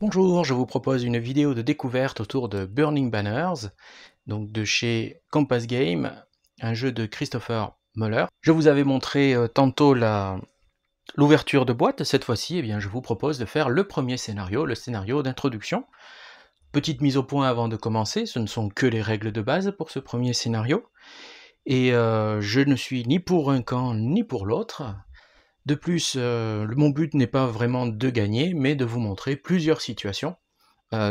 Bonjour, je vous propose une vidéo de découverte autour de Burning Banners, donc de chez Compass Game, un jeu de Christopher Muller. Je vous avais montré tantôt l'ouverture de boîte. Cette fois-ci, je vous propose de faire le premier scénario, le scénario d'introduction. Petite mise au point avant de commencer, ce ne sont que les règles de base pour ce premier scénario. Et je ne suis ni pour un camp ni pour l'autre. De plus, mon but n'est pas vraiment de gagner, mais de vous montrer plusieurs situations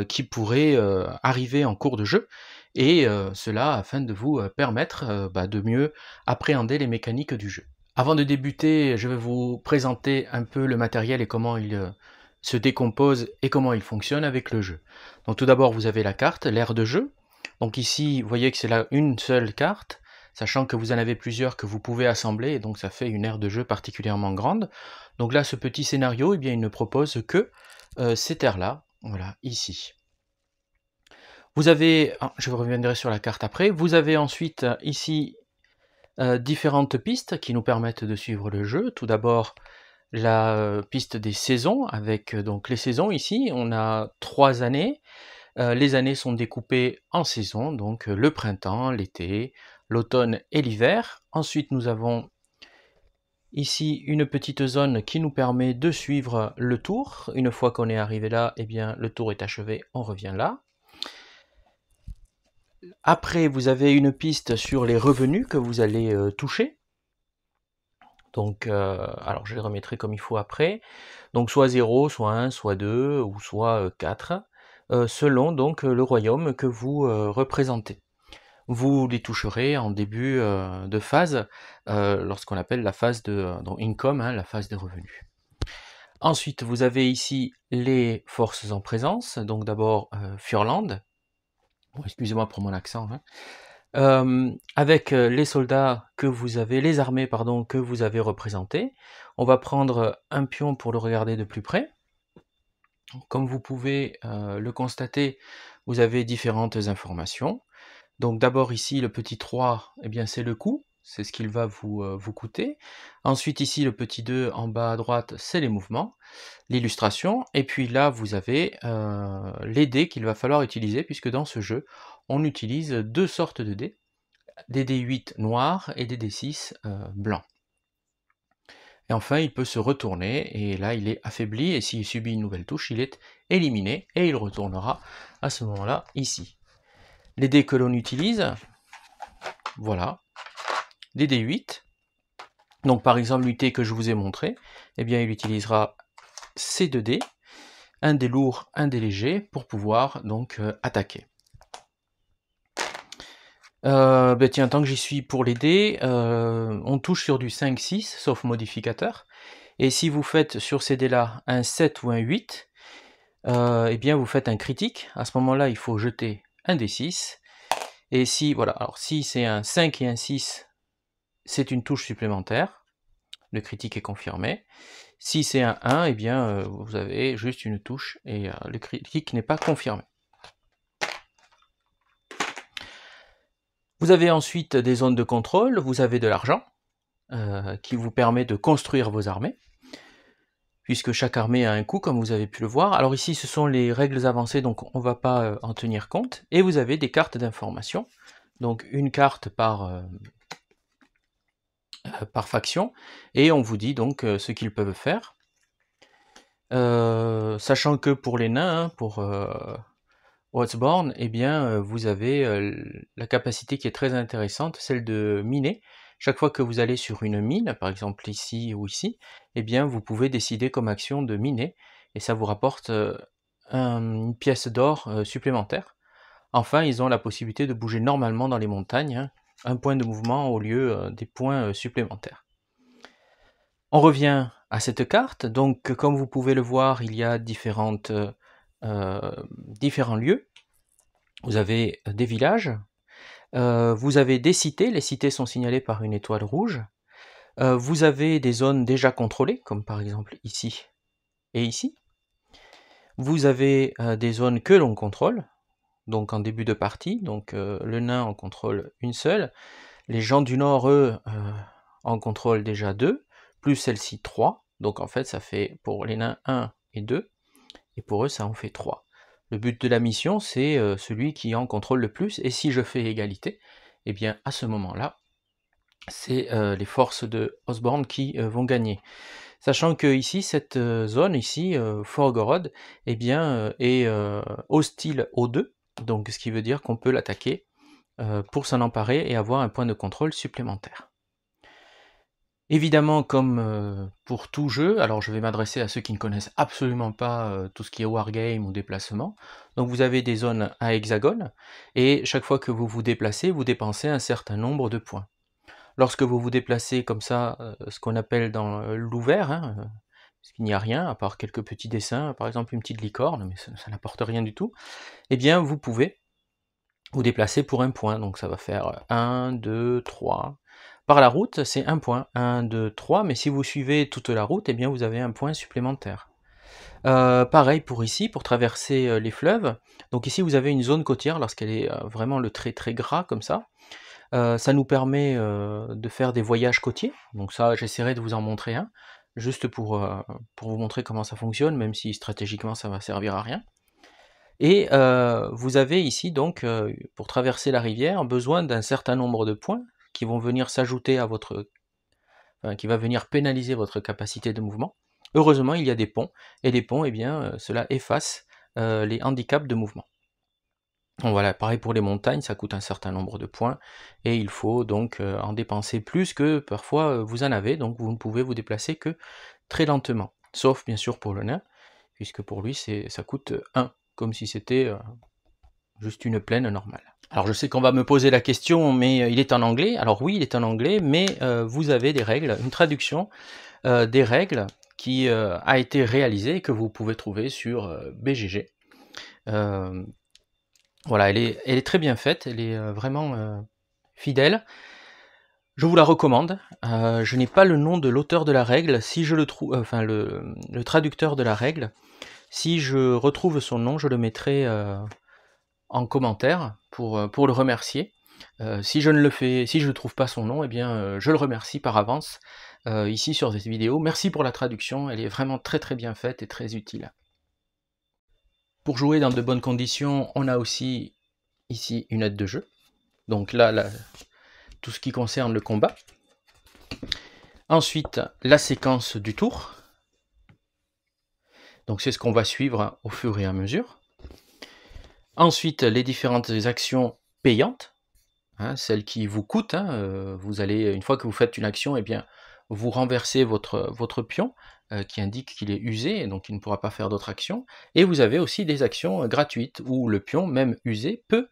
qui pourraient arriver en cours de jeu, et cela afin de vous permettre de mieux appréhender les mécaniques du jeu. Avant de débuter, je vais vous présenter un peu le matériel et comment il se décompose et comment il fonctionne avec le jeu. Donc tout d'abord, vous avez la carte, l'aire de jeu. Donc ici, vous voyez que c'est là une seule carte, sachant que vous en avez plusieurs que vous pouvez assembler, et donc ça fait une aire de jeu particulièrement grande. Donc là, ce petit scénario, il ne propose que cette aire-là, voilà, ici. Vous avez, je reviendrai sur la carte après, vous avez ensuite ici différentes pistes qui nous permettent de suivre le jeu. Tout d'abord, la piste des saisons, avec donc les saisons ici, on a 3 années. Les années sont découpées en saisons, donc le printemps, l'été, l'automne et l'hiver. Ensuite, nous avons ici une petite zone qui nous permet de suivre le tour. Une fois qu'on est arrivé là, le tour est achevé, on revient là. Après, vous avez une piste sur les revenus que vous allez toucher. Donc, alors je les remettrai comme il faut après. Donc soit 0, soit 1, soit 2, ou soit 4, selon donc le royaume que vous représentez. Vous les toucherez en début de phase, lorsqu'on appelle la phase de donc income, la phase des revenus. Ensuite, vous avez ici les forces en présence. Donc d'abord Furland. Bon, excusez-moi pour mon accent. Avec les soldats que vous avez, les armées pardon, que vous avez représentées. On va prendre un pion pour le regarder de plus près. Comme vous pouvez le constater, vous avez différentes informations. Donc d'abord ici, le petit 3, c'est le coût, c'est ce qu'il va vous coûter. Ensuite ici, le petit 2 en bas à droite, c'est les mouvements, l'illustration. Et puis là, vous avez les dés qu'il va falloir utiliser, puisque dans ce jeu, on utilise deux sortes de dés, des dés 8 noirs et des dés 6 blancs. Et enfin, il peut se retourner, et là, il est affaibli, et s'il subit une nouvelle touche, il est éliminé, et il retournera à ce moment-là, ici. Les dés que l'on utilise, voilà, des dés 8. Donc par exemple, l'unité que je vous ai montré, il utilisera ces deux dés, un dé lourd, un dé léger, pour pouvoir donc attaquer. Tiens, tant que j'y suis pour les dés, on touche sur du 5-6, sauf modificateur. Et si vous faites sur ces dés-là un 7 ou un 8, vous faites un critique. À ce moment-là, il faut jeter un dé 6. Et si, voilà, alors si c'est un 5 et un 6, c'est une touche supplémentaire. Le critique est confirmé. Si c'est un 1, vous avez juste une touche et le critique n'est pas confirmé. Vous avez ensuite des zones de contrôle, vous avez de l'argent qui vous permet de construire vos armées, puisque chaque armée a un coût, comme vous avez pu le voir. Alors ici, ce sont les règles avancées, donc on ne va pas en tenir compte. Et vous avez des cartes d'information, donc une carte par faction, et on vous dit donc ce qu'ils peuvent faire. Sachant que pour les nains, pour Wrathborn, vous avez la capacité qui est très intéressante, celle de miner. Chaque fois que vous allez sur une mine, par exemple ici ou ici, vous pouvez décider comme action de miner, et ça vous rapporte une pièce d'or supplémentaire. Enfin, ils ont la possibilité de bouger normalement dans les montagnes, un point de mouvement au lieu des points supplémentaires. On revient à cette carte, donc comme vous pouvez le voir, il y a différents lieux. Vous avez des villages, vous avez des cités, les cités sont signalées par une étoile rouge, vous avez des zones déjà contrôlées, comme par exemple ici et ici. Vous avez des zones que l'on contrôle, donc en début de partie, donc le nain en contrôle une seule, les gens du nord, eux, en contrôlent déjà 2, plus celle-ci 3, donc en fait ça fait pour les nains 1 et 2, et pour eux ça en fait 3. Le but de la mission, c'est celui qui en contrôle le plus, et si je fais égalité, eh bien à ce moment-là, c'est les forces de Osborne qui vont gagner. Sachant que ici, cette zone ici, Forgorod, eh bien, est hostile aux deux, donc ce qui veut dire qu'on peut l'attaquer pour s'en emparer et avoir un point de contrôle supplémentaire. Évidemment, comme pour tout jeu, alors je vais m'adresser à ceux qui ne connaissent absolument pas tout ce qui est wargame ou déplacement. Donc vous avez des zones à hexagone, et chaque fois que vous vous déplacez, vous dépensez un certain nombre de points. Lorsque vous vous déplacez comme ça, ce qu'on appelle dans l'ouvert, hein, parce qu'il n'y a rien, à part quelques petits dessins, par exemple une petite licorne, mais ça n'apporte rien du tout, eh bien vous pouvez vous déplacer pour un point, donc ça va faire 1, 2, 3. Par la route, c'est un point, 1, 2, 3, mais si vous suivez toute la route, eh bien vous avez un point supplémentaire. Pareil pour ici, pour traverser les fleuves. Donc ici vous avez une zone côtière, lorsqu'elle est vraiment le trait très gras comme ça. Ça nous permet de faire des voyages côtiers, donc ça j'essaierai de vous en montrer un, juste pour vous montrer comment ça fonctionne, même si stratégiquement ça va servir à rien. Et vous avez ici donc, pour traverser la rivière, besoin d'un certain nombre de points qui vont venir s'ajouter à votre... Enfin, qui va venir pénaliser votre capacité de mouvement. Heureusement, il y a des ponts, et les ponts, eh bien, cela efface les handicaps de mouvement. Donc voilà, pareil pour les montagnes, ça coûte un certain nombre de points, et il faut donc en dépenser plus que parfois vous en avez, donc vous ne pouvez vous déplacer que très lentement. Sauf bien sûr pour le nain, puisque pour lui ça coûte 1, comme si c'était juste une plaine normale. Alors je sais qu'on va me poser la question, mais il est en anglais. Alors oui, il est en anglais, mais vous avez des règles, une traduction des règles qui a été réalisée et que vous pouvez trouver sur BGG. Voilà, elle est très bien faite, elle est vraiment fidèle. Je vous la recommande. Je n'ai pas le nom de l'auteur de la règle, si je le trouve, enfin le traducteur de la règle. Si je retrouve son nom, je le mettrai en commentaire pour le remercier. Si je ne trouve pas son nom, eh bien je le remercie par avance ici sur cette vidéo. Merci pour la traduction, elle est vraiment très très bien faite et très utile. Pour jouer dans de bonnes conditions, on a aussi ici une aide de jeu. Donc là, tout ce qui concerne le combat. Ensuite, la séquence du tour. Donc c'est ce qu'on va suivre au fur et à mesure. Ensuite, les différentes actions payantes, hein, celles qui vous coûtent. Hein, vous allez, une fois que vous faites une action, eh bien, vous renversez votre pion qui indique qu'il est usé, et donc il ne pourra pas faire d'autres actions. Et vous avez aussi des actions gratuites, où le pion, même usé, peut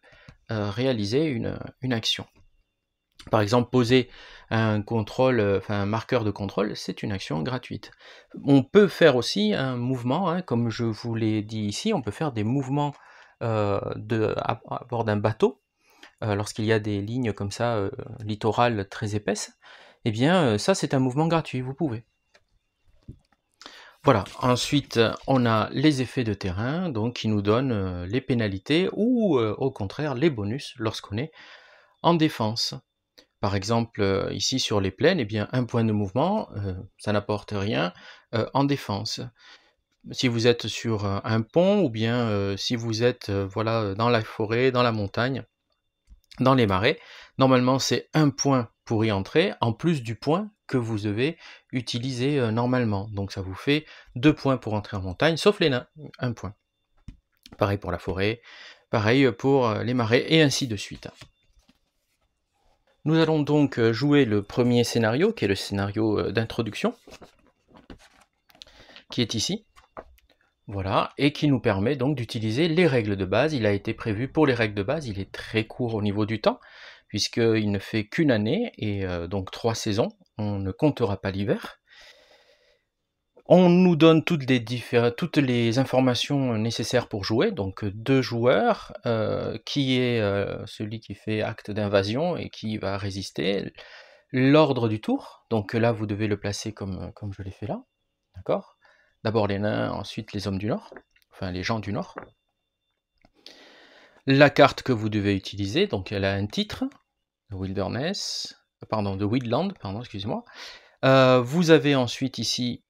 réaliser une action. Par exemple, poser un contrôle, un marqueur de contrôle, c'est une action gratuite. On peut faire aussi un mouvement, hein, comme je vous l'ai dit ici, on peut faire des mouvements à bord d'un bateau, lorsqu'il y a des lignes comme ça, littorales très épaisses. Eh bien, ça c'est un mouvement gratuit, vous pouvez. Voilà, ensuite on a les effets de terrain, donc qui nous donnent les pénalités, ou au contraire les bonus lorsqu'on est en défense. Par exemple, ici sur les plaines, eh bien, un point de mouvement, ça n'apporte rien en défense. Si vous êtes sur un pont, ou bien si vous êtes voilà, dans la forêt, dans la montagne, dans les marais, normalement c'est un point pour y entrer, en plus du point que vous devez utiliser normalement. Donc ça vous fait 2 points pour entrer en montagne, sauf les nains, 1 point. Pareil pour la forêt, pareil pour les marais, et ainsi de suite. Nous allons donc jouer le premier scénario, qui est le scénario d'introduction, qui est ici. Voilà, et qui nous permet donc d'utiliser les règles de base. Il a été prévu pour les règles de base, il est très court au niveau du temps, puisqu'il ne fait qu'une année, et donc 3 saisons, on ne comptera pas l'hiver. On nous donne toutes les informations nécessaires pour jouer, donc 2 joueurs, qui est celui qui fait acte d'invasion et qui va résister. L'ordre du tour, donc là vous devez le placer comme je l'ai fait là, d'accord? D'abord les nains, ensuite les hommes du Nord, enfin les gens du Nord. La carte que vous devez utiliser, donc elle a un titre, The Wildland, excusez-moi. Vous avez ensuite ici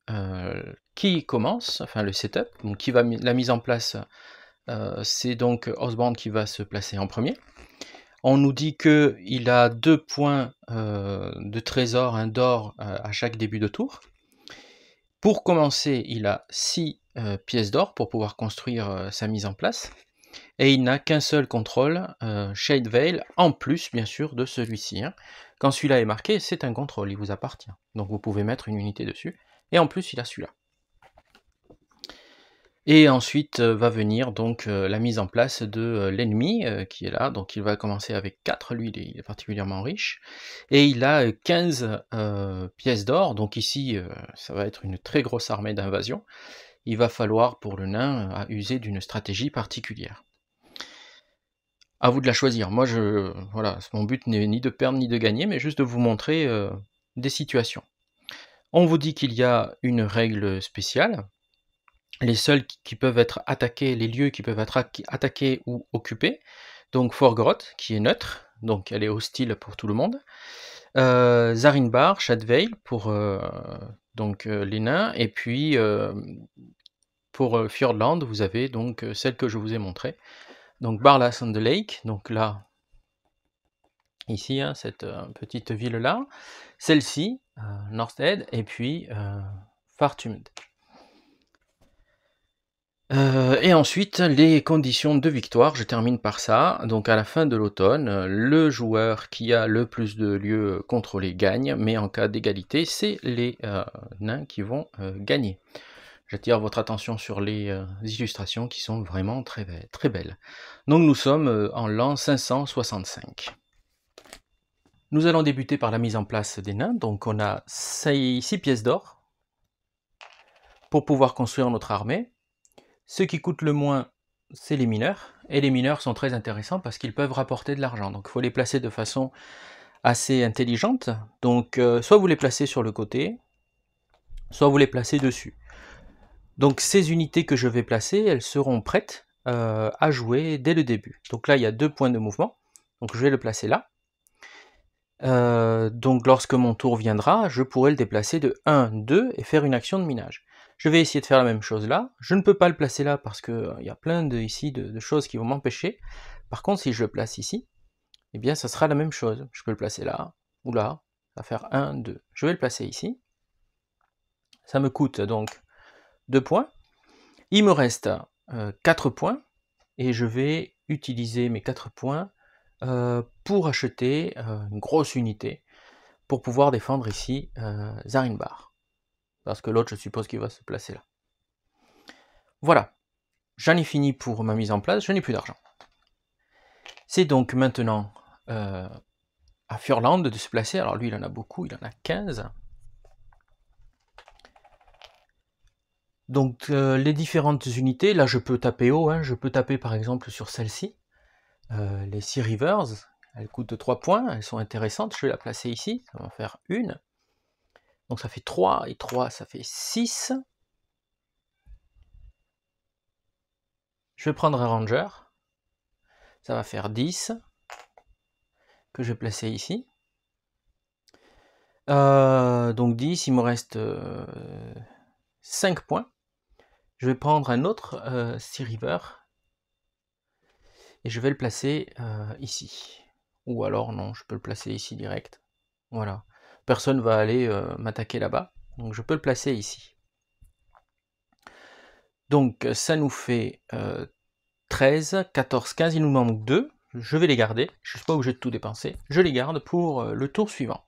qui commence, enfin le setup, donc qui va la mise en place, c'est donc Osborne qui va se placer en premier. On nous dit qu'il a 2 points de trésor, un d'or à chaque début de tour. Pour commencer, il a 6 pièces d'or pour pouvoir construire sa mise en place. Et il n'a qu'un seul contrôle, Shade Veil, en plus bien sûr de celui-ci. Hein. Quand celui-là est marqué, c'est un contrôle, il vous appartient. Donc vous pouvez mettre une unité dessus. Et en plus, il a celui-là. Et ensuite va venir donc la mise en place de l'ennemi qui est là. Donc il va commencer avec 4, lui il est particulièrement riche. Et il a 15 pièces d'or, donc ici ça va être une très grosse armée d'invasion. Il va falloir pour le nain user d'une stratégie particulière. À vous de la choisir. Moi, voilà, mon but n'est ni de perdre ni de gagner, mais juste de vous montrer des situations. On vous dit qu'il y a une règle spéciale. Les seuls qui peuvent être attaqués, les lieux qui peuvent être attaqués ou occupés. Donc Forgroth, qui est neutre, donc elle est hostile pour tout le monde. Zarinbar, Shadveil pour donc les nains, et puis pour Fjordland, vous avez donc celle que je vous ai montrée. Donc Barlas on the Lake, donc là, ici, hein, cette petite ville-là, celle-ci, Northhead, et puis Fartumd. Et ensuite, les conditions de victoire, je termine par ça. Donc à la fin de l'automne, le joueur qui a le plus de lieux contrôlés gagne, mais en cas d'égalité, c'est les nains qui vont gagner. J'attire votre attention sur les illustrations qui sont vraiment très belles. Donc nous sommes en l'an 565. Nous allons débuter par la mise en place des nains. Donc on a 6 pièces d'or pour pouvoir construire notre armée. Ce qui coûte le moins, c'est les mineurs. Et les mineurs sont très intéressants parce qu'ils peuvent rapporter de l'argent. Donc il faut les placer de façon assez intelligente. Donc soit vous les placez sur le côté, soit vous les placez dessus. Donc ces unités que je vais placer, elles seront prêtes à jouer dès le début. Donc là, il y a 2 points de mouvement. Donc je vais le placer là. Donc lorsque mon tour viendra, je pourrai le déplacer de 1, 2 et faire une action de minage. Je vais essayer de faire la même chose là. Je ne peux pas le placer là parce qu'il y a plein de choses qui vont m'empêcher. Par contre, si je le place ici, eh bien ça sera la même chose. Je peux le placer là, ou là, ça va faire 1, 2. Je vais le placer ici. Ça me coûte donc 2 points. Il me reste 4 points, et je vais utiliser mes 4 points pour acheter une grosse unité, pour pouvoir défendre ici Zarinbar. Parce que l'autre, je suppose qu'il va se placer là. Voilà, j'en ai fini pour ma mise en place, je n'ai plus d'argent. C'est donc maintenant à Fjordland de se placer. Alors lui, il en a beaucoup, il en a 15. Donc les différentes unités, là je peux taper haut, hein, je peux taper par exemple sur celle-ci, les 6 Rivers, elles coûtent 3 points, elles sont intéressantes, je vais la placer ici, ça va en faire une. Donc ça fait 3, et 3 ça fait 6. Je vais prendre un Ranger, ça va faire 10, que je vais placer ici. Donc 10, il me reste 5 points. Je vais prendre un autre Sea River, et je vais le placer ici. Ou alors non, je peux le placer ici direct. Voilà. Personne va aller m'attaquer là-bas, donc je peux le placer ici. Donc ça nous fait 13, 14, 15, il nous manque 2. Je vais les garder, je ne suis pas obligé de tout dépenser. Je les garde pour le tour suivant.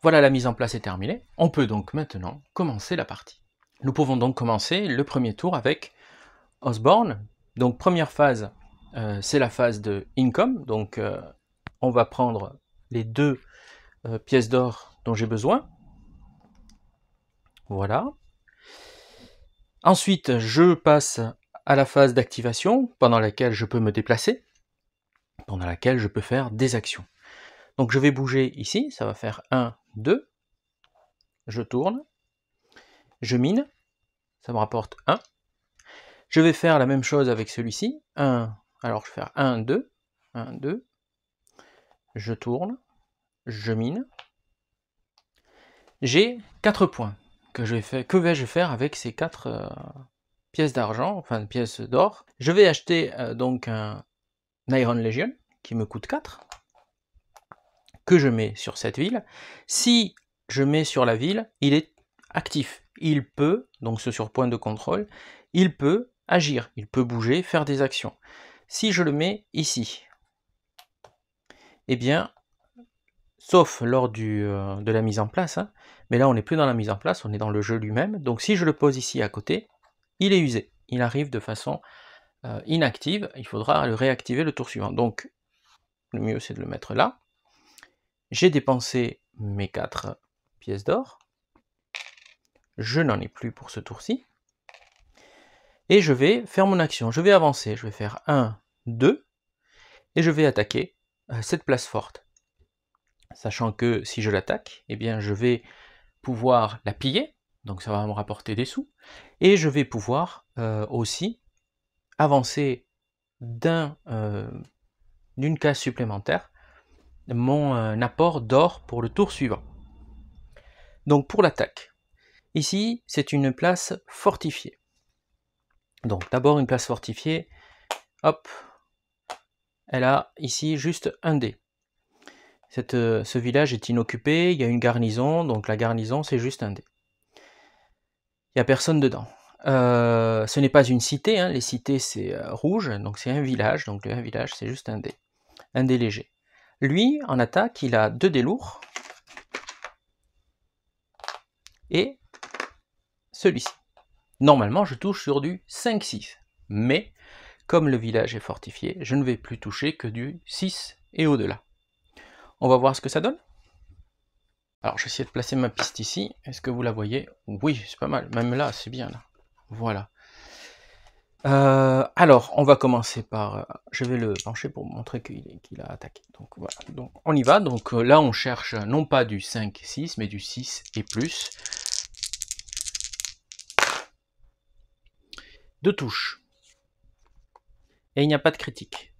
Voilà, la mise en place est terminée. On peut donc maintenant commencer la partie. Nous pouvons donc commencer le premier tour avec Osborne. Donc première phase, c'est la phase de Income. Donc on va prendre les 2 pièces d'or dont j'ai besoin. Voilà. Ensuite, je passe à la phase d'activation, pendant laquelle je peux me déplacer, pendant laquelle je peux faire des actions. Donc je vais bouger ici, ça va faire 1, 2, je tourne, je mine, ça me rapporte 1. Je vais faire la même chose avec celui-ci, 1, alors je vais faire 1, 2, 1, 2, je tourne, je mine. J'ai 4 points. que vais-je faire avec ces 4 pièces d'argent, enfin pièces d'or? Je vais acheter donc un Iron Legion qui me coûte 4, que je mets sur cette ville. Si je mets sur la ville, il est actif. Il peut, donc ce sur point de contrôle, il peut agir, il peut bouger, faire des actions. Si je le mets ici, eh bien, sauf lors de la mise en place, hein, mais là on n'est plus dans la mise en place, on est dans le jeu lui-même, donc si je le pose ici à côté, il est usé, il arrive de façon inactive, il faudra le réactiver le tour suivant. Donc le mieux c'est de le mettre là. J'ai dépensé mes 4 pièces d'or, je n'en ai plus pour ce tour-ci, et je vais faire mon action, je vais avancer, je vais faire 1, 2, et je vais attaquer cette place forte. Sachant que si je l'attaque, eh bien je vais pouvoir la piller, donc ça va me rapporter des sous, et je vais pouvoir aussi avancer d'une case supplémentaire mon apport d'or pour le tour suivant. Donc pour l'attaque, ici c'est une place fortifiée. Donc d'abord une place fortifiée, hop, elle a ici juste un dé. Ce village est inoccupé, il y a une garnison, donc la garnison c'est juste un dé. Il n'y a personne dedans. Ce n'est pas une cité, hein, les cités c'est rouge, donc c'est un village, donc un village c'est juste un dé léger. Lui, en attaque, il a 2 dés lourds, et celui-ci. Normalement, je touche sur du 5-6, mais comme le village est fortifié, je ne vais plus toucher que du 6 et au-delà. On va voir ce que ça donne. Alors, j'essaie de placer ma piste ici. Est-ce que vous la voyez? Oui, c'est pas mal. Même là, c'est bien là. Voilà. Alors, on va commencer par... je vais le pencher pour vous montrer qu'il a attaqué. Donc voilà, donc, on y va. Donc là, on cherche non pas du 5-6, mais du 6 et plus. 2 touches. Et il n'y a pas de critique.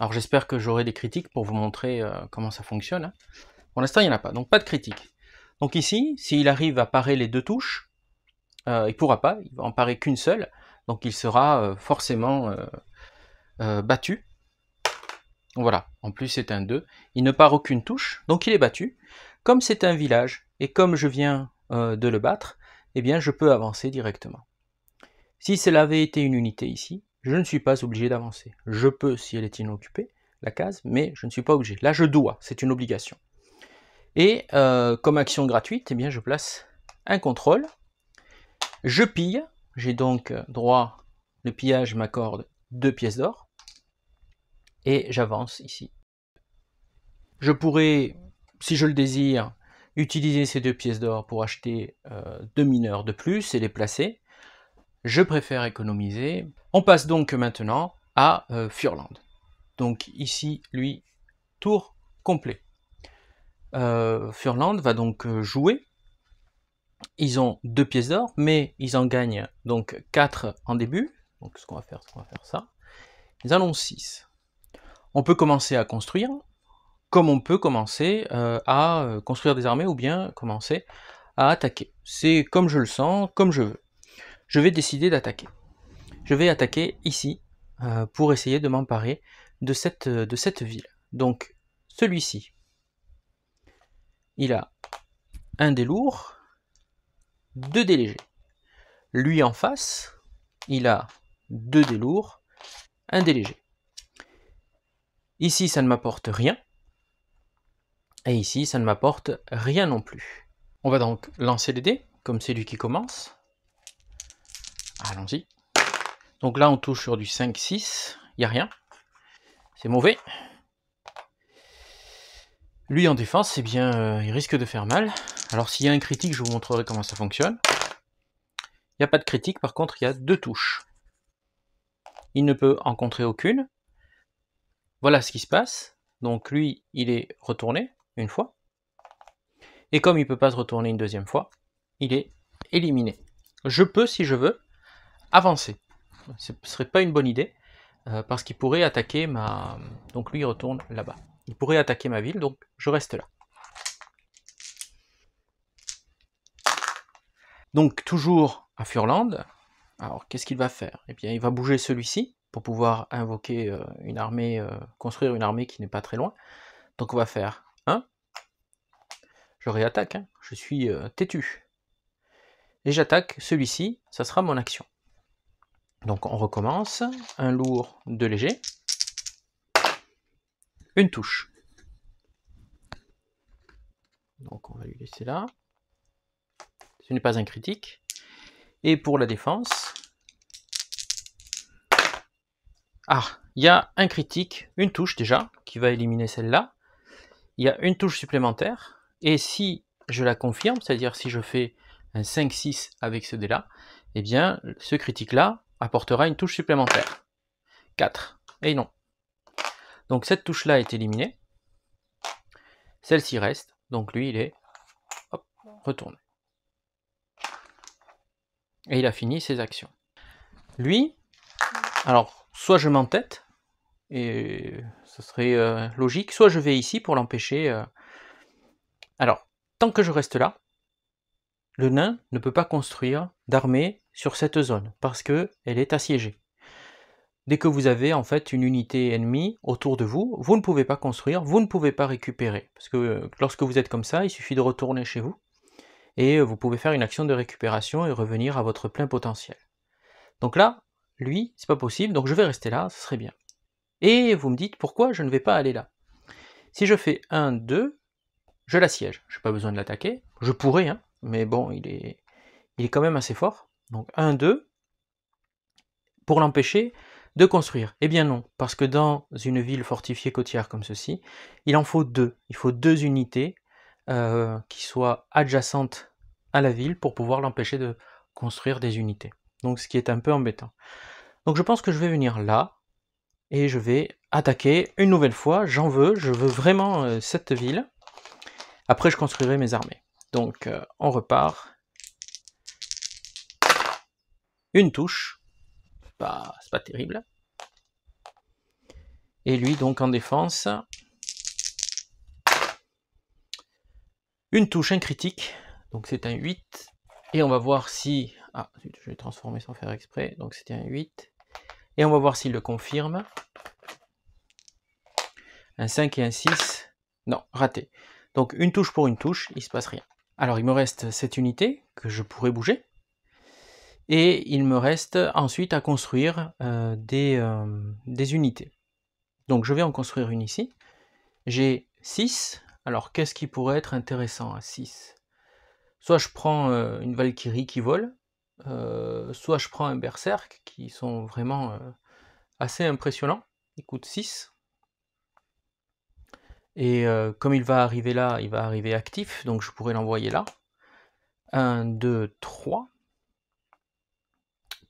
Alors j'espère que j'aurai des critiques pour vous montrer comment ça fonctionne. Hein. Pour l'instant, il n'y en a pas, donc pas de critique. Donc ici, s'il arrive à parer les 2 touches, il ne pourra pas, il va en parer qu'une seule, donc il sera forcément battu. Voilà, en plus c'est un 2, il ne part aucune touche, donc il est battu. Comme c'est un village, et comme je viens de le battre, eh bien je peux avancer directement. Si cela avait été une unité ici, je ne suis pas obligé d'avancer. Je peux, si elle est inoccupée, la case, mais je ne suis pas obligé. Là, je dois, c'est une obligation. Et comme action gratuite, eh bien, je place un contrôle. Je pille, j'ai donc droit, le pillage m'accorde 2 pièces d'or. Et j'avance ici. Je pourrais, si je le désire, utiliser ces 2 pièces d'or pour acheter 2 mineurs de plus et les placer. Je préfère économiser. On passe donc maintenant à Furland. Donc ici, lui, tour complet. Furland va donc jouer. Ils ont 2 pièces d'or, mais ils en gagnent donc 4 en début. Donc ce qu'on va faire, c'est qu'on va faire ça. Ils en ont 6. On peut commencer à construire, comme on peut commencer à construire des armées ou bien commencer à attaquer. C'est comme je le sens, comme je veux. Je vais décider d'attaquer. Je vais attaquer ici pour essayer de m'emparer de cette ville. Donc celui-ci, il a un dé lourd, 2 dés légers. Lui en face, il a 2 dés lourds, 1 dé léger. Ici, ça ne m'apporte rien. Et ici, ça ne m'apporte rien non plus. On va donc lancer les dés, comme c'est lui qui commence. Allons-y. Donc là, on touche sur du 5-6. Il n'y a rien. C'est mauvais. Lui en défense, eh bien, il risque de faire mal. Alors s'il y a un critique, je vous montrerai comment ça fonctionne. Il n'y a pas de critique, par contre, il y a 2 touches. Il ne peut en contrer aucune. Voilà ce qui se passe. Donc lui, il est retourné une fois. Et comme il ne peut pas se retourner une deuxième fois, il est éliminé. Je peux, si je veux, avancer. Ce ne serait pas une bonne idée, parce qu'il pourrait attaquer ma... Donc lui, il retourne là-bas. Il pourrait attaquer ma ville, donc je reste là. Donc toujours à Furland. Alors qu'est-ce qu'il va faire? Eh bien il va bouger celui-ci pour pouvoir invoquer une armée, construire une armée qui n'est pas très loin. Donc on va faire 1. Je réattaque, hein, je suis têtu. Et j'attaque celui-ci, ça sera mon action. Donc on recommence, un lourd, 2 légers, une touche. Donc on va lui laisser là. Ce n'est pas un critique. Et pour la défense, il y a un critique, une touche déjà, qui va éliminer celle-là. Il y a une touche supplémentaire, et si je la confirme, c'est-à-dire si je fais un 5-6 avec ce dé-là, eh bien ce critique-là apportera une touche supplémentaire. 4. Et non. Donc cette touche-là est éliminée. Celle-ci reste, donc lui il est retourné. Et il a fini ses actions. Lui, alors soit je m'entête, et ce serait logique, soit je vais ici pour l'empêcher. Alors, tant que je reste là, le nain ne peut pas construire d'armée sur cette zone, parce qu'elle est assiégée. Dès que vous avez en fait une unité ennemie autour de vous, vous ne pouvez pas construire, vous ne pouvez pas récupérer. Parce que lorsque vous êtes comme ça, il suffit de retourner chez vous, et vous pouvez faire une action de récupération et revenir à votre plein potentiel. Donc là, lui, c'est pas possible, donc je vais rester là, ce serait bien. Et vous me dites, pourquoi je ne vais pas aller là? Si je fais 1, 2, je l'assiège. Je n'ai pas besoin de l'attaquer, je pourrais, hein, mais bon, il est quand même assez fort. Donc 1, 2, pour l'empêcher de construire. Eh bien non, parce que dans une ville fortifiée côtière comme ceci, il en faut 2. Il faut 2 unités qui soient adjacentes à la ville pour pouvoir l'empêcher de construire des unités. Donc ce qui est un peu embêtant. Donc je pense que je vais venir là, et je vais attaquer une nouvelle fois. Je veux vraiment cette ville. Après je construirai mes armées. Donc on repart. Une touche. C'est pas terrible. Et lui donc en défense. Une touche, un critique. Donc c'est un 8. Et on va voir si... Ah, je vais transformer sans faire exprès. Donc c'était un 8. Et on va voir s'il le confirme. Un 5 et un 6. Non, raté. Donc une touche pour une touche, il ne se passe rien. Alors il me reste cette unité que je pourrais bouger. Et il me reste ensuite à construire des unités. Donc je vais en construire une ici. J'ai 6. Alors qu'est-ce qui pourrait être intéressant à 6? Soit je prends une Valkyrie qui vole, soit je prends un Berserk, qui sont vraiment assez impressionnants. Il coûte 6. Et comme il va arriver là, il va arriver actif, donc je pourrais l'envoyer là. 1, 2, 3.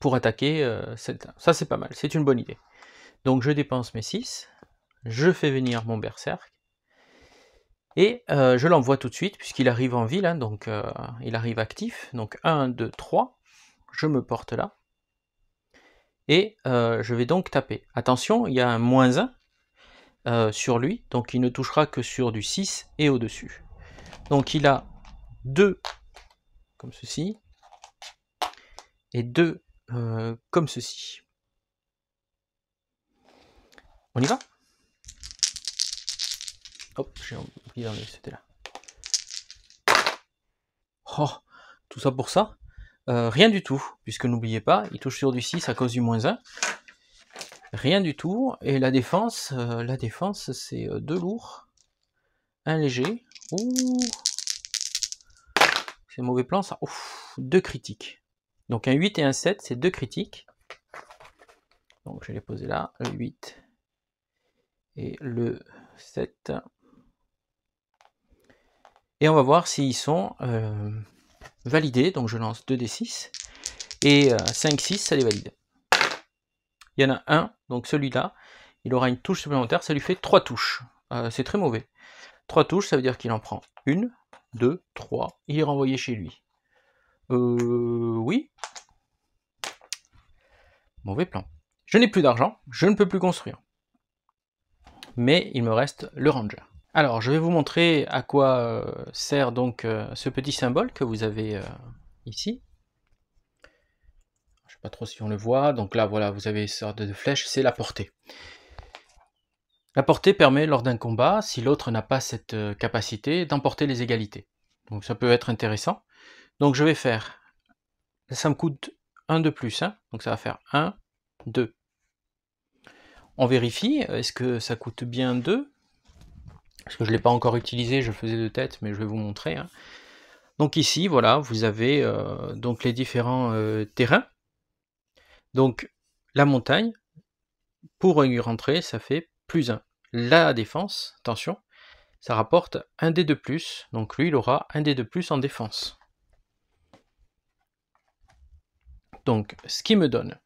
Pour attaquer celle-là. Ça c'est pas mal, c'est une bonne idée. Donc je dépense mes 6, je fais venir mon Berserk, et je l'envoie tout de suite, puisqu'il arrive en ville, hein, donc il arrive actif. Donc 1, 2, 3, je me porte là, et je vais donc taper. Attention, il y a un -1 sur lui, donc il ne touchera que sur du 6 et au-dessus. Donc il a 2 comme ceci, et 2 comme ceci. On y va? Hop, j'ai oublié d'enlever c'était là. Oh, tout ça pour ça? Rien du tout, puisque n'oubliez pas, il touche sur du 6 à cause du -1. Rien du tout, et la défense c'est 2 lourds, un léger. Ouh, c'est mauvais plan ça. Ouf, 2 critiques. Donc un 8 et un 7, c'est 2 critiques. Donc je vais les poser là, le 8 et le 7. Et on va voir s'ils sont validés. Donc je lance 2d6, et 5, 6, ça les valide. Il y en a un, donc celui-là, il aura une touche supplémentaire, ça lui fait 3 touches. C'est très mauvais. 3 touches, ça veut dire qu'il en prend 1, 2, 3, il est renvoyé chez lui. Oui. Mauvais plan. Je n'ai plus d'argent, je ne peux plus construire. Mais il me reste le ranger. Alors, je vais vous montrer à quoi sert donc ce petit symbole que vous avez ici. pas trop si on le voit. Donc là, voilà, vous avez une sorte de flèche, c'est la portée. La portée permet, lors d'un combat, si l'autre n'a pas cette capacité, d'emporter les égalités. Donc ça peut être intéressant. Donc je vais faire, ça me coûte 1 de plus, hein, donc ça va faire 1, 2. On vérifie, est-ce que ça coûte bien 2? Parce que je ne l'ai pas encore utilisé, je le faisais de tête, mais je vais vous montrer. Hein. Donc ici, voilà, vous avez donc les différents terrains. Donc la montagne, pour y rentrer, ça fait plus 1. La défense, attention, ça rapporte 1 dé de plus, donc lui il aura 1 dé de plus en défense. Donc ce qui me donne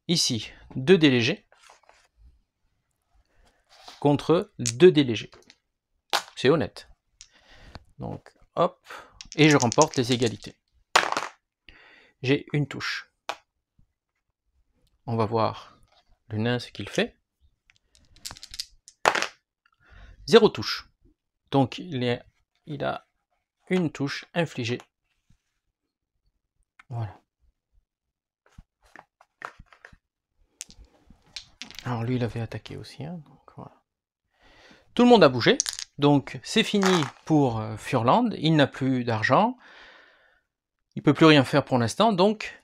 ici 2 dés légers contre 2 dés légers. C'est honnête. Donc hop, et je remporte les égalités. J'ai une touche. On va voir le nain ce qu'il fait. 0 touche. Donc il a une touche infligée. Voilà. Alors lui il avait attaqué aussi. Hein, donc voilà. Tout le monde a bougé. Donc c'est fini pour Furland. Il n'a plus d'argent. Il ne peut plus rien faire pour l'instant. Donc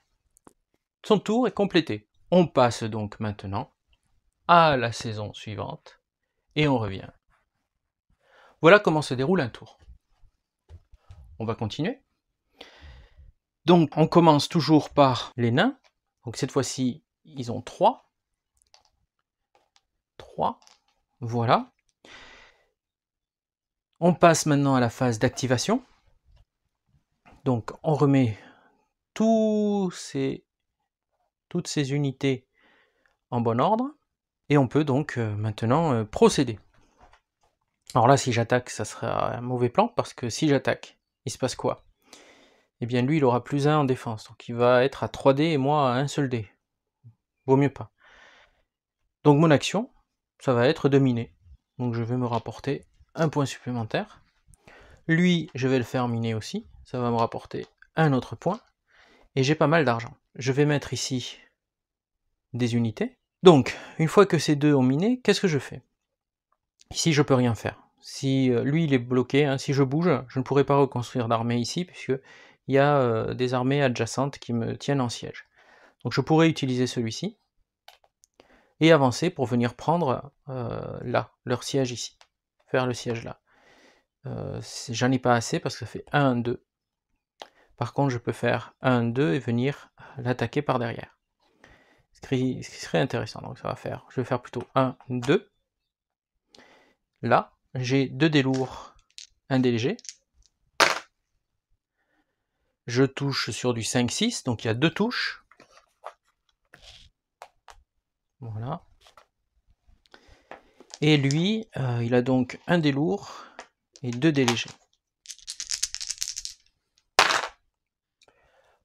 son tour est complété. On passe donc maintenant à la saison suivante. Et on revient. Voilà comment se déroule un tour. On va continuer. Donc on commence toujours par les nains. Donc cette fois-ci, ils ont 3. 3. Voilà. On passe maintenant à la phase d'activation. Donc on remet toutes ces unités en bon ordre. Et on peut donc maintenant procéder. Alors là, si j'attaque, ça sera un mauvais plan, parce que si j'attaque, il se passe quoi? Eh bien lui, il aura plus 1 en défense, donc il va être à 3 dés et moi à 1 seul dé. Vaut mieux pas. Donc mon action, ça va être de miner. Donc je vais me rapporter un point supplémentaire. Lui, je vais le faire miner aussi, ça va me rapporter un autre point. Et j'ai pas mal d'argent. Je vais mettre ici des unités. Donc, une fois que ces deux ont miné, qu'est-ce que je fais? Ici, je peux rien faire. Si lui, il est bloqué, hein, si je bouge, je ne pourrai pas reconstruire d'armée ici, puisque il y a des armées adjacentes qui me tiennent en siège. Donc je pourrais utiliser celui-ci, et avancer pour venir prendre là, leur siège ici. Faire le siège là. J'en ai pas assez parce que ça fait 1, 2. Par contre, je peux faire 1, 2 et venir l'attaquer par derrière. Ce qui serait intéressant. Donc ça va faire, je vais faire plutôt 1, 2. Là, j'ai 2 dés lourds, 1 dé léger. Je touche sur du 5, 6, donc il y a 2 touches. Voilà. Et lui, il a donc 1 dé lourd et 2 dés légers.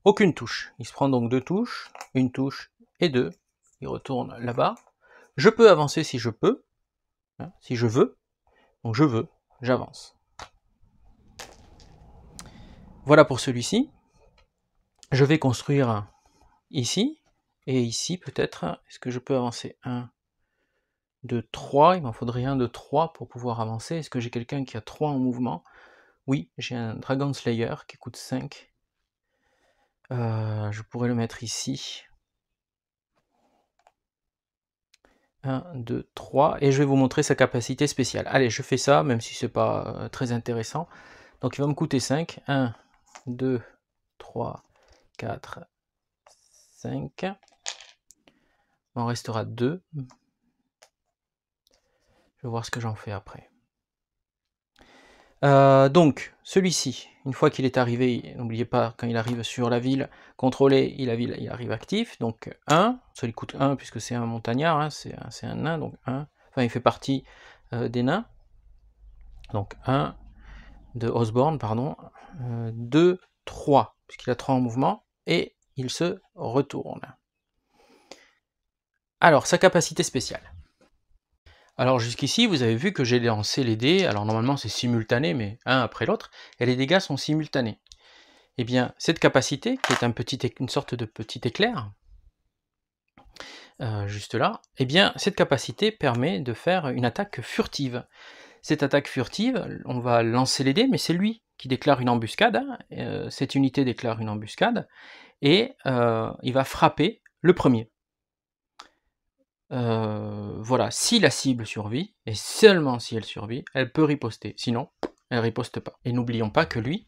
Aucune touche. Il se prend donc 2 touches, une touche et 2. Il retourne là-bas. Je peux avancer si je peux, hein, si je veux. Donc je veux, j'avance. Voilà pour celui-ci. Je vais construire ici, et ici peut-être. Est-ce que je peux avancer 1, 2, 3. Il m'en faudrait un de 3 pour pouvoir avancer. Est-ce que j'ai quelqu'un qui a 3 en mouvement? Oui, j'ai un Dragon Slayer qui coûte 5. Je pourrais le mettre ici. 1, 2, 3, et je vais vous montrer sa capacité spéciale. Allez, je fais ça, même si c'est pas très intéressant. Donc il va me coûter 5. 1, 2, 3, 4, 5. Il m'en restera 2. Je vais voir ce que j'en fais après. Donc, celui-ci, une fois qu'il est arrivé, n'oubliez pas, quand il arrive sur la ville contrôlée, il arrive actif, donc 1, ça lui coûte 1 puisque c'est un montagnard, hein, c'est un nain, donc 1, enfin il fait partie des nains, donc 1, de Osborne, pardon, 2, 3, puisqu'il a 3 en mouvement, et il se retourne. Alors, sa capacité spéciale. Alors jusqu'ici, vous avez vu que j'ai lancé les dés, alors normalement c'est simultané, mais un après l'autre, et les dégâts sont simultanés. eh bien, cette capacité, qui est une sorte de petit éclair, juste là, eh bien, cette capacité permet de faire une attaque furtive. Cette attaque furtive, on va lancer les dés, mais c'est lui qui déclare une embuscade, hein, cette unité déclare une embuscade, et il va frapper le premier. Voilà, si la cible survit, et seulement si elle survit, elle peut riposter, sinon, elle riposte pas. Et n'oublions pas que lui,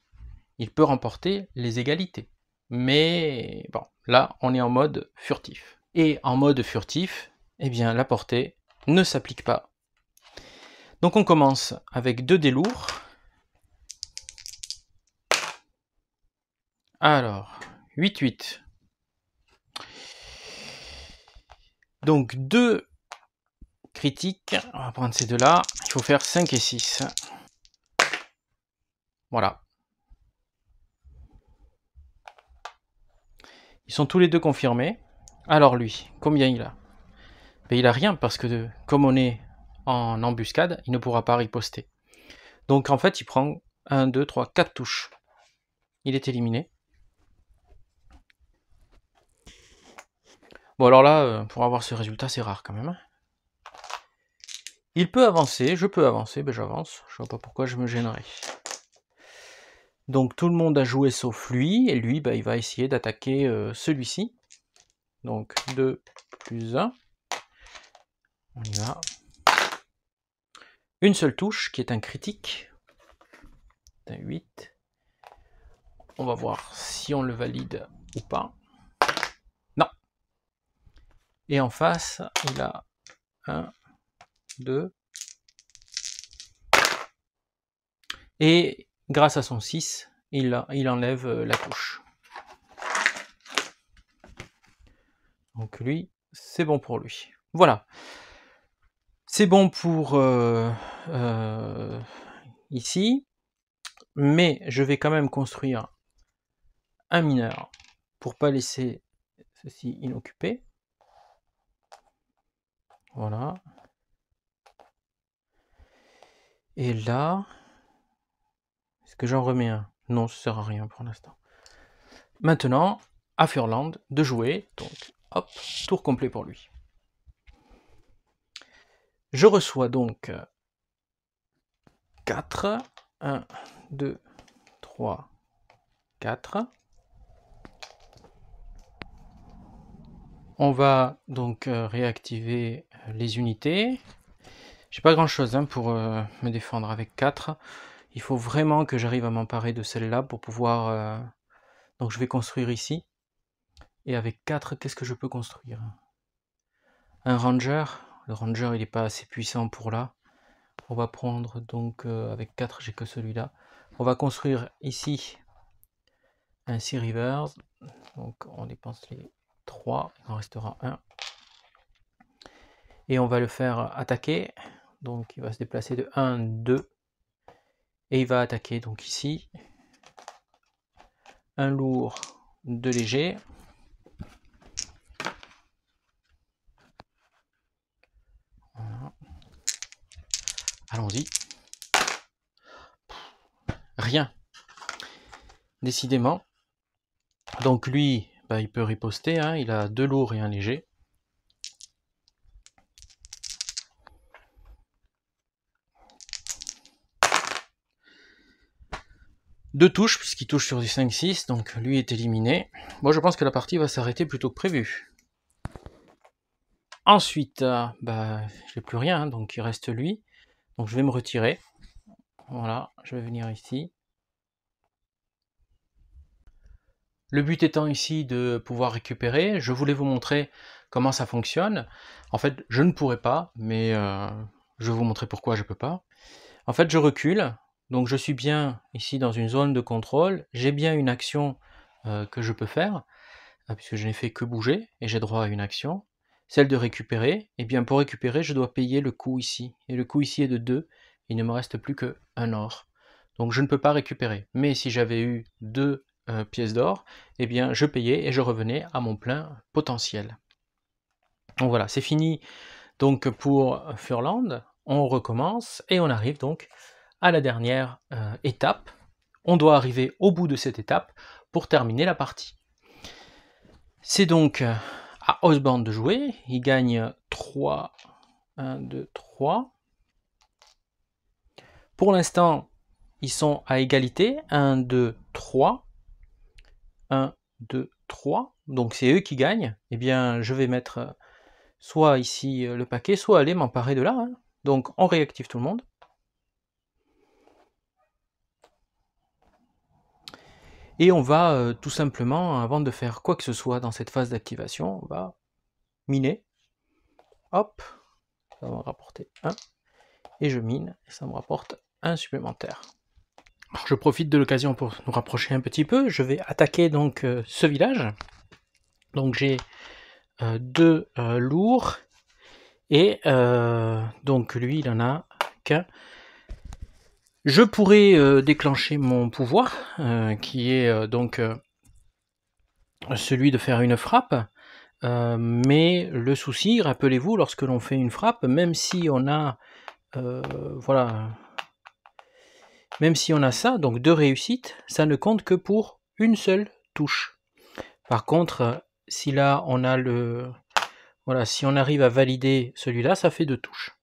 il peut remporter les égalités. Mais bon, là, on est en mode furtif. Et en mode furtif, eh bien, la portée ne s'applique pas. Donc on commence avec 2 dés lourds. Alors, 8-8. Donc 2 critiques, on va prendre ces deux-là, il faut faire 5 et 6. Voilà. Ils sont tous les deux confirmés. Alors lui, combien il a? Ben, il a rien parce que comme on est en embuscade, il ne pourra pas riposter. Donc en fait, il prend 1, 2, 3, 4 touches. Il est éliminé. Bon alors là, pour avoir ce résultat, c'est rare quand même. Hein. Il peut avancer, je peux avancer, ben j'avance. Je vois pas pourquoi je me gênerais. Donc tout le monde a joué sauf lui, et lui, ben, il va essayer d'attaquer celui-ci. Donc 2 plus 1. On y va. Une seule touche, qui est un critique. Un 8. On va voir si on le valide ou pas. Non. Et en face, il a 1, 2. Et grâce à son 6, il enlève la touche. Donc lui, c'est bon pour lui. Voilà. C'est bon pour ici. Mais je vais quand même construire un mineur pour pas laisser ceci inoccupé. Voilà. Et là, est-ce que j'en remets un? Non, ça sert à rien pour l'instant. Maintenant, à Furland de jouer. Donc, hop, tour complet pour lui. Je reçois donc 4. 1, 2, 3, 4. On va donc réactiver les unités. J'ai pas grand chose hein, pour me défendre avec 4. Il faut vraiment que j'arrive à m'emparer de celle-là pour pouvoir... Donc je vais construire ici. Et avec 4, qu'est-ce que je peux construire? Un ranger. Le ranger, il n'est pas assez puissant pour là. On va prendre donc, avec 4, j'ai que celui-là. On va construire ici un Sea Rivers. Donc on dépense les 3, il en restera 1. Et on va le faire attaquer. Donc il va se déplacer de 1, 2. Et il va attaquer donc ici. Un lourd, 2 légers. Voilà. Allons-y. Rien. Décidément. Donc lui, bah, il peut riposter. Hein. Il a 2 lourds et 1 léger. Deux touches, puisqu'il touche sur du 5-6, donc lui est éliminé. Moi je pense que la partie va s'arrêter plutôt que prévu. Ensuite, bah, je n'ai plus rien, donc il reste lui. Donc je vais me retirer. Voilà, je vais venir ici. Le but étant ici de pouvoir récupérer, je voulais vous montrer comment ça fonctionne. En fait, je ne pourrais pas, mais je vais vous montrer pourquoi je ne peux pas. En fait, je recule. Donc je suis bien ici dans une zone de contrôle, j'ai bien une action que je peux faire, puisque je n'ai fait que bouger, et j'ai droit à une action, celle de récupérer. Et bien pour récupérer, je dois payer le coût ici, et le coût ici est de 2, il ne me reste plus que 1 or. Donc je ne peux pas récupérer, mais si j'avais eu 2 pièces d'or, eh bien je payais et je revenais à mon plein potentiel. Donc voilà, c'est fini donc pour Furland, on recommence, et on arrive donc à la dernière étape. On doit arriver au bout de cette étape pour terminer la partie. C'est donc à Osborne de jouer. Il gagne 3. 1, 2, 3. Pour l'instant, ils sont à égalité. 1, 2, 3. 1, 2, 3. Donc c'est eux qui gagnent. Eh bien, je vais mettre soit ici le paquet, soit aller m'emparer de là. Hein. Donc on réactive tout le monde. Et on va tout simplement, avant de faire quoi que ce soit dans cette phase d'activation, on va miner. Hop, ça va me rapporter 1. Et je mine, et ça me rapporte 1 supplémentaire. Alors, je profite de l'occasion pour nous rapprocher un petit peu. Je vais attaquer donc ce village. Donc j'ai 2 lourds. Et donc lui, il en a qu'un. Je pourrais déclencher mon pouvoir, qui est donc celui de faire une frappe. Mais le souci, rappelez-vous, lorsque l'on fait une frappe, même si on a voilà, même si on a ça, donc 2 réussites, ça ne compte que pour une seule touche. Par contre, si là on a le, voilà, si on arrive à valider celui-là, ça fait 2 touches.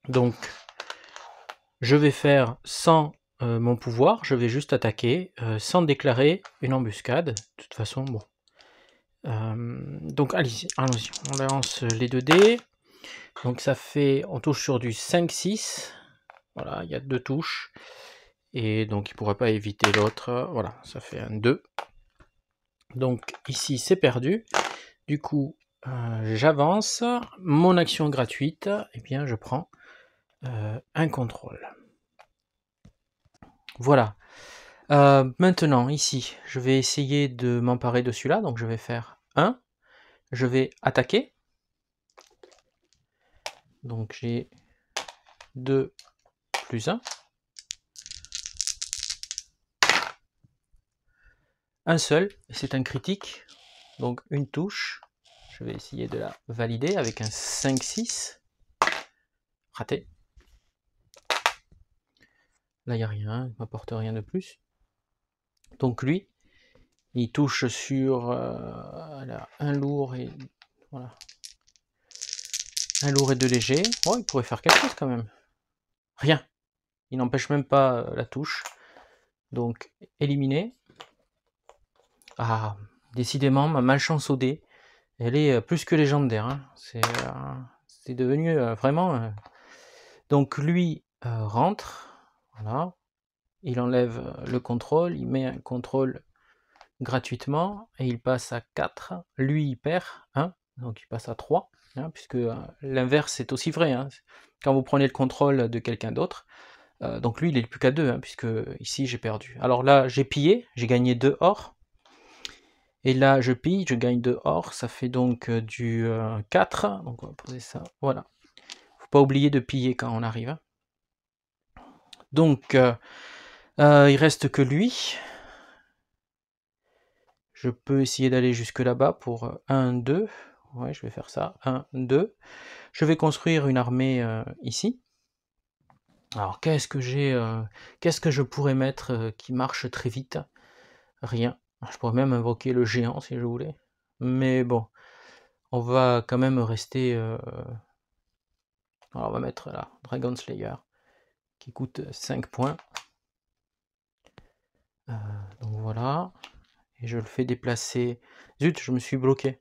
Donc, je vais faire sans mon pouvoir, je vais juste attaquer sans déclarer une embuscade. De toute façon, bon. Donc allons-y, on lance les 2 dés. Donc ça fait, on touche sur du 5-6. Voilà, il y a 2 touches. Et donc il ne pourra pas éviter l'autre. Voilà, ça fait un 2. Donc ici c'est perdu. Du coup, j'avance. Mon action gratuite, eh bien je prends un contrôle. Voilà. Maintenant, ici, je vais essayer de m'emparer de celui-là. Donc je vais faire 1. Je vais attaquer. Donc j'ai 2 plus 1. Un seul, c'est un critique. Donc une touche. Je vais essayer de la valider avec un 5-6. Raté. Là, il n'y a rien, il ne m'apporte rien de plus. Donc lui, il touche sur un lourd et voilà. Un lourd et 2 légers. Oh, il pourrait faire quelque chose quand même. Rien. Il n'empêche même pas la touche. Donc, éliminé. Ah, décidément, ma malchance au dé, elle est plus que légendaire. Hein. C'est devenu vraiment... Donc lui rentre. Voilà. Il enlève le contrôle. Il met un contrôle gratuitement. Et il passe à 4. Lui, il perd 1. Donc il passe à 3. Hein, puisque l'inverse est aussi vrai. Hein. Quand vous prenez le contrôle de quelqu'un d'autre, donc lui il est plus qu'à 2, hein, puisque ici j'ai perdu. Alors là j'ai pillé, j'ai gagné 2 or. Et là je pille, je gagne 2 or, ça fait donc du 4. Donc on va poser ça, voilà. Faut pas oublier de piller quand on arrive. Hein. Donc il reste que lui. Je peux essayer d'aller jusque là-bas pour 1, 2. Ouais, je vais faire ça. 1, 2. Je vais construire une armée ici. Alors qu'est-ce que je pourrais mettre qui marche très vite? Rien. Je pourrais même invoquer le géant si je voulais. Mais bon, on va quand même rester... Alors on va mettre là, Dragon Slayer, qui coûte 5 points. Donc voilà. Et je le fais déplacer... Zut, je me suis bloqué.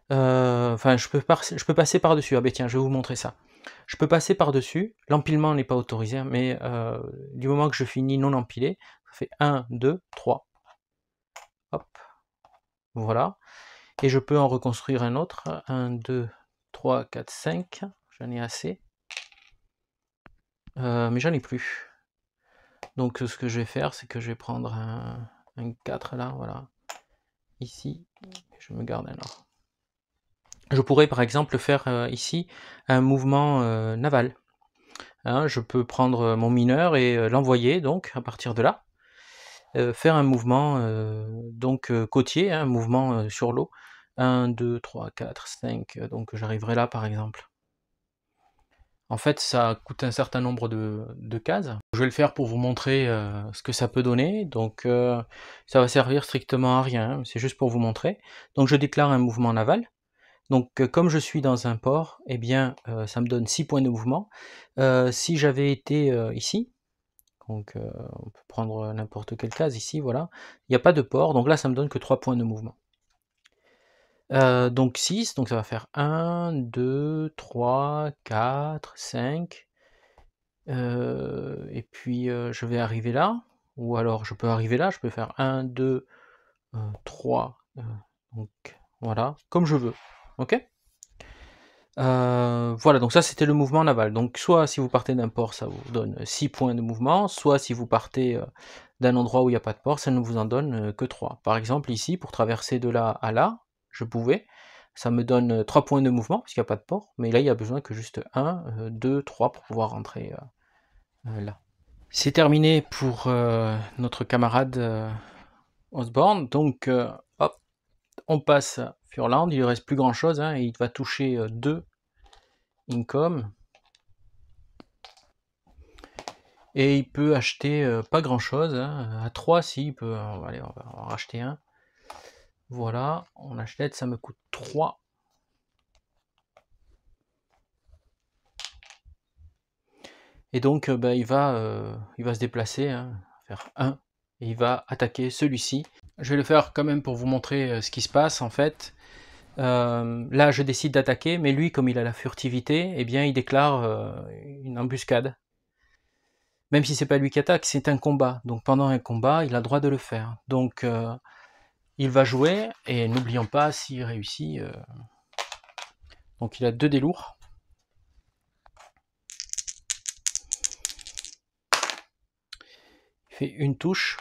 Enfin, je peux passer par-dessus. Ah ben tiens, je vais vous montrer ça. Je peux passer par-dessus. L'empilement n'est pas autorisé, hein, mais du moment que je finis non empilé, ça fait 1, 2, 3. Hop. Voilà. Et je peux en reconstruire un autre. 1, 2, 3, 4, 5. J'en ai assez. Mais j'en ai plus. Donc ce que je vais faire, c'est que je vais prendre un 4 là, voilà. Ici, je me garde un or. Je pourrais par exemple faire ici un mouvement naval. Hein, je peux prendre mon mineur et l'envoyer donc à partir de là. Faire un mouvement donc côtier, hein, un mouvement sur l'eau. 1, 2, 3, 4, 5, donc j'arriverai là par exemple. En fait, ça coûte un certain nombre de cases. Je vais le faire pour vous montrer ce que ça peut donner. Donc ça va servir strictement à rien, hein, c'est juste pour vous montrer. Donc je déclare un mouvement naval. Donc comme je suis dans un port, eh bien ça me donne 6 points de mouvement. Si j'avais été ici, donc on peut prendre n'importe quelle case ici, voilà, il n'y a pas de port, donc là ça me donne que 3 points de mouvement. Donc 6, donc ça va faire 1, 2, 3, 4, 5. Et puis je vais arriver là, ou alors je peux arriver là, je peux faire 1, 2, 3, donc voilà, comme je veux, ok. Voilà, donc ça c'était le mouvement naval. Donc soit si vous partez d'un port, ça vous donne 6 points de mouvement, soit si vous partez d'un endroit où il n'y a pas de port, ça ne vous en donne que 3. Par exemple ici, pour traverser de là à là, je pouvais, ça me donne 3 points de mouvement, parce qu'il n'y a pas de port, mais là il y a besoin que juste 1, 2, 3 pour pouvoir rentrer là. C'est terminé pour notre camarade Osborne, donc hop, on passe Furland, il ne reste plus grand chose, hein, et il va toucher 2 income. Et il peut acheter pas grand chose, hein. À 3 si, il peut. Allez, on va en racheter un. Voilà, on achète, ça me coûte 3. Et donc bah, il va se déplacer, hein, faire 1, et il va attaquer celui-ci. Je vais le faire quand même pour vous montrer ce qui se passe en fait. Là je décide d'attaquer, mais lui comme il a la furtivité, eh bien il déclare une embuscade. Même si c'est pas lui qui attaque, c'est un combat. Donc pendant un combat, il a le droit de le faire. Donc il va jouer, et n'oublions pas, s'il réussit, donc il a 2 dés lourds. Il fait une touche.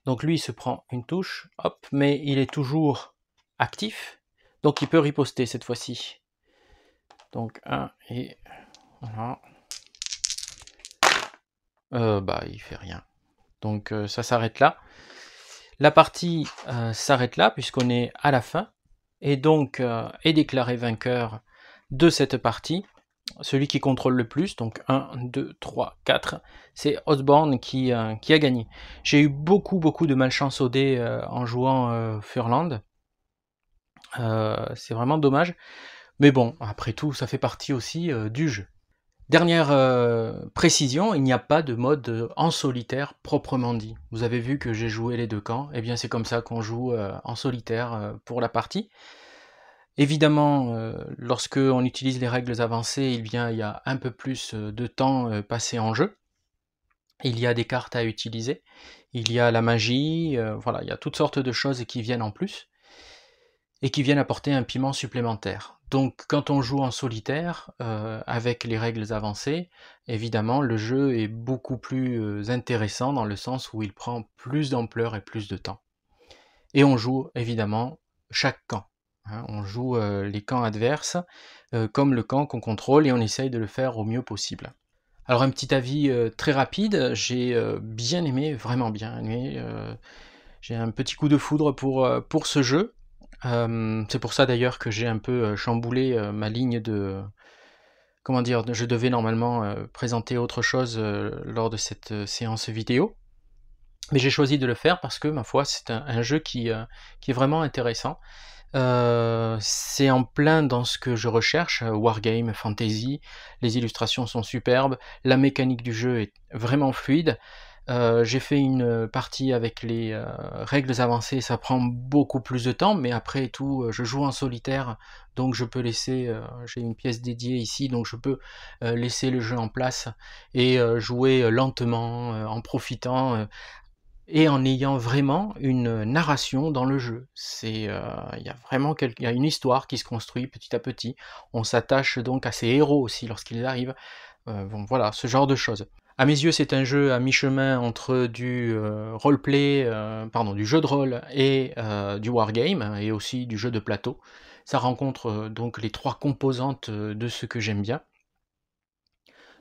Donc lui, il se prend une touche, hop, mais il est toujours actif, donc il peut riposter cette fois-ci. Donc 1, et voilà. Bah, il fait rien. Donc ça s'arrête là. La partie s'arrête là, puisqu'on est à la fin, et donc est déclaré vainqueur de cette partie celui qui contrôle le plus, donc 1, 2, 3, 4, c'est Osborne qui a gagné. J'ai eu beaucoup de malchance au dé en jouant Furland. C'est vraiment dommage. Mais bon, après tout, ça fait partie aussi du jeu. Dernière précision, il n'y a pas de mode en solitaire proprement dit. Vous avez vu que j'ai joué les deux camps, et bien c'est comme ça qu'on joue en solitaire pour la partie. Évidemment, lorsque on utilise les règles avancées, il y a un peu plus de temps passé en jeu. Il y a des cartes à utiliser, il y a la magie, voilà, il y a toutes sortes de choses qui viennent en plus, et qui viennent apporter un piment supplémentaire. Donc quand on joue en solitaire, avec les règles avancées, évidemment le jeu est beaucoup plus intéressant dans le sens où il prend plus d'ampleur et plus de temps. Et on joue évidemment chaque camp. Hein, on joue les camps adverses comme le camp qu'on contrôle, et on essaye de le faire au mieux possible. Alors un petit avis très rapide, j'ai bien aimé, vraiment bien aimé, j'ai un petit coup de foudre pour ce jeu. C'est pour ça d'ailleurs que j'ai un peu chamboulé ma ligne de... Comment dire, je devais normalement présenter autre chose lors de cette séance vidéo. Mais j'ai choisi de le faire parce que, ma foi, c'est un jeu qui est vraiment intéressant. C'est en plein dans ce que je recherche, wargame, fantasy, les illustrations sont superbes, la mécanique du jeu est vraiment fluide. J'ai fait une partie avec les règles avancées, ça prend beaucoup plus de temps, mais après tout, je joue en solitaire, donc je peux laisser, j'ai une pièce dédiée ici, donc je peux laisser le jeu en place et jouer lentement, en profitant et en ayant vraiment une narration dans le jeu. Il y a vraiment il y a une histoire qui se construit petit à petit. On s'attache donc à ces héros aussi lorsqu'ils arrivent. Bon, voilà, ce genre de choses. À mes yeux, c'est un jeu à mi-chemin entre du roleplay, du jeu de rôle et du wargame, et aussi du jeu de plateau. Ça rencontre donc les 3 composantes de ce que j'aime bien.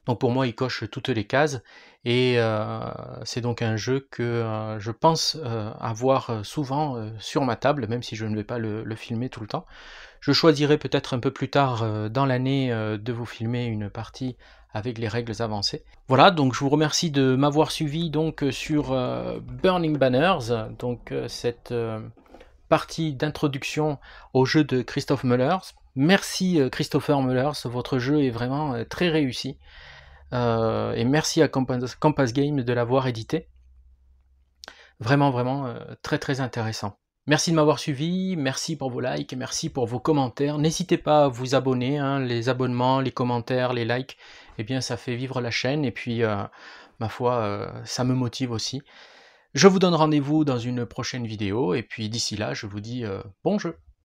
Donc pour moi, il coche toutes les cases et c'est donc un jeu que je pense avoir souvent sur ma table, même si je ne vais pas le filmer tout le temps. Je choisirai peut-être un peu plus tard dans l'année de vous filmer une partie avec les règles avancées. Voilà, donc je vous remercie de m'avoir suivi donc sur Burning Banners, donc cette partie d'introduction au jeu de Christophe Mullers. Merci Christopher Mullers, votre jeu est vraiment très réussi. Et merci à Compass Game de l'avoir édité. Vraiment, vraiment très très intéressant. Merci de m'avoir suivi, merci pour vos likes, merci pour vos commentaires. N'hésitez pas à vous abonner, hein, les abonnements, les commentaires, les likes, eh bien ça fait vivre la chaîne et puis ma foi, ça me motive aussi. Je vous donne rendez-vous dans une prochaine vidéo et puis d'ici là, je vous dis bon jeu.